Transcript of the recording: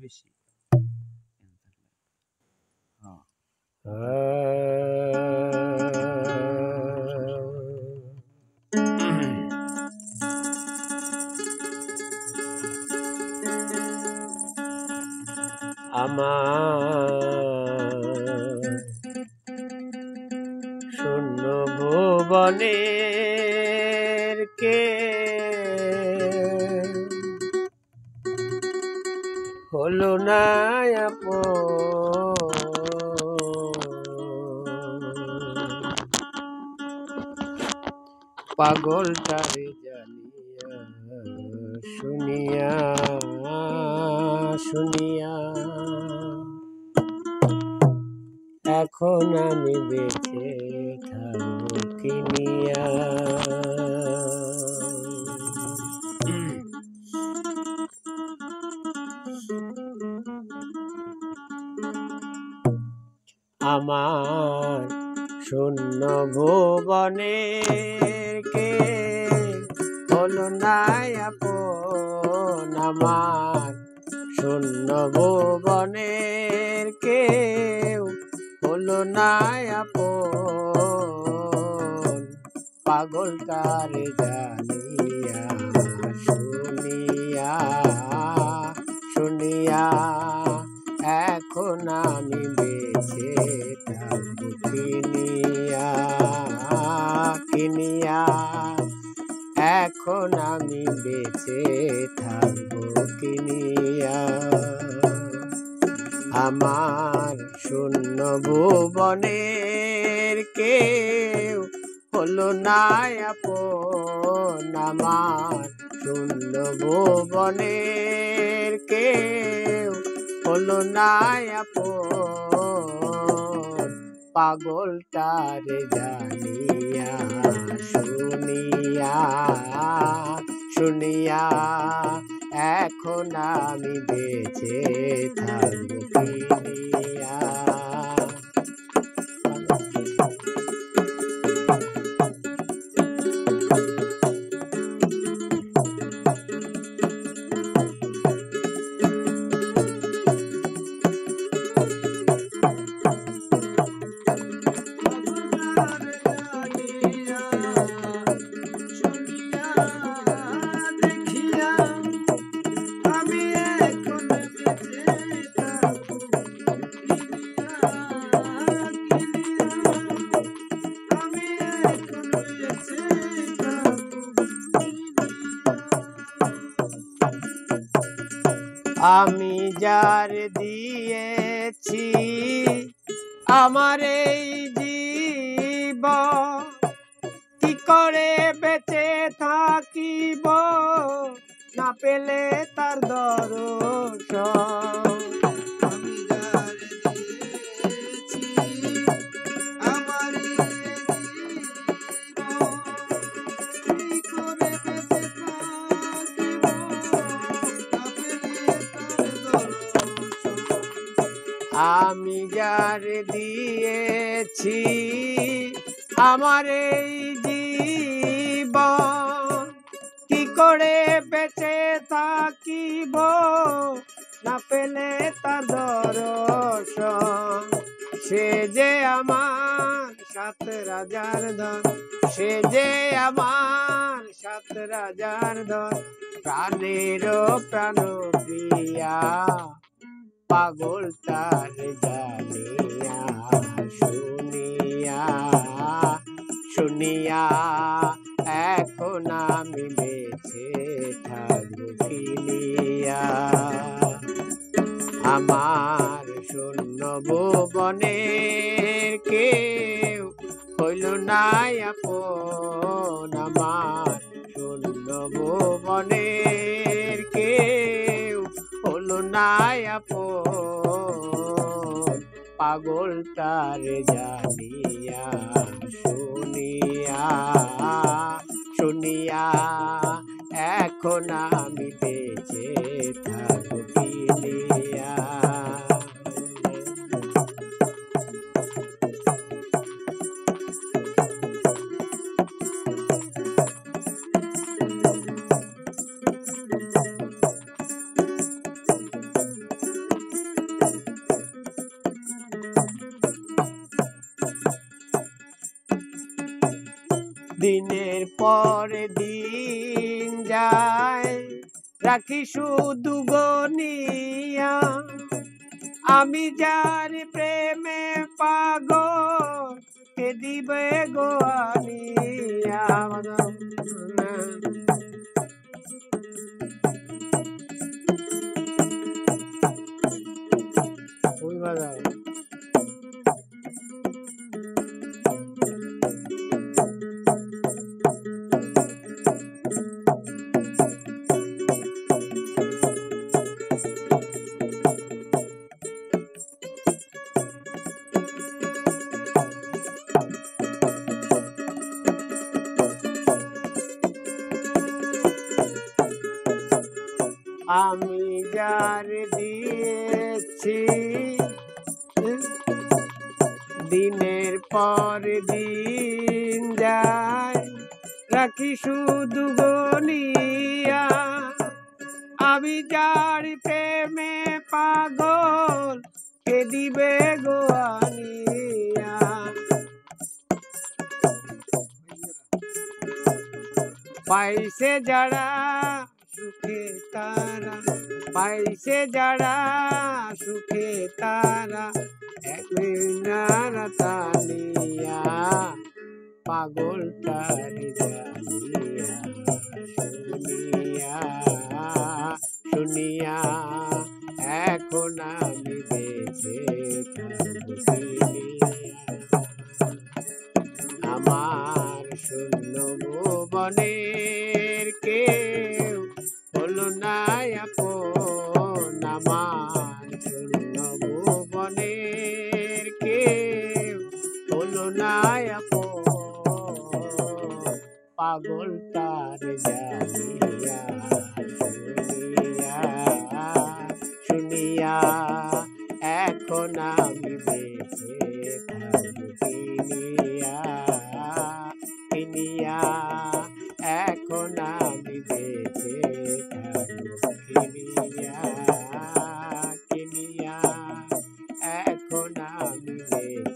বেশি আমার শূন্য ভুবনের কে হলো না আপন, পাগলটারে জানিয়া শুনিয়া শুনিয়া এখন আমি বেঁচে থাকবো কিনিয়া। আমার শূন্য ভুবনের কে হলো না আপন, আমার শূন্য ভুবনের কেউ হলো না আপন, পাগলটারে জানিয়া শুনিয়া শুনিয়া এখন আমি বেঁচে থাকবো কিনিয়া কিনিয়া, এখন আমি বেঁচে থাকবো কিনিয়া। আমার শূন্য ভুবনের কেউ হলো না আপন, আমার শূন্য ভুবনের কেউ হলো না আপন, পাগলটারে জানিয়া শুনিয়া শুনিয়া এখন আমি বেঁচে থাকবো কিনিয়া। আমি যার দিয়েছি আমার এই জীবন, কি করে বেঁচে থাকিব না পেলে তার দর্শন। আমি যার দিয়েছি আমার এই জীবন, কি করে বেঁচে থাকিব না পেলে তার দর্শন। সে যে আমার 7 রাজার ধন, সে যে আমার 7 রাজার ধন, প্রাণেরও প্রাণ প্রিয়া, পাগলটারে জানিয়া শুনিয়া শুনিয়া এখন আমি বেঁচে থাকবো কিনিয়া। আমার শূন্য ভুবনের কেউ হইল না আপন, আমার শূন্য ভুবনের কেউ হলো না আপন, পাগলটারে জানিয়া শুনিয়া শুনিয়া এখন আমি বেঁচে থাকবো কিনিয়া। দিনের পরে দিন যায় রাখি শুধু গনিয়া আমি যার প্রেমে পাগল কে দিবে গো আনিয়া ওই বাজাও আমি যার দিয়েছি দিনের পর দিন যায় রাখি শুধু গনিয়া আমি যার প্রেমে পাগল কে দিবে গো আনিয়া পাইছে যারা সুখে তারা পাইছে যারা সুখে তারা একনারা তানিয়া পাগল তারি জানিয়া শুনিয়া শুনিয়া এখন আমি বেঁচে আমার শূন্য ভুবনের কেউ হলো না আপন আমার শূন্য ভুবনের কেউ হলো না আপন পাগল তার জানিয়া শুনিয়া শুনিয়া এখন আমি বেঁচে কিনিয়া কিনিয়া এখন আমি বেঁচে কিনিয়া কিনিয়া এখন আমি বেঁচে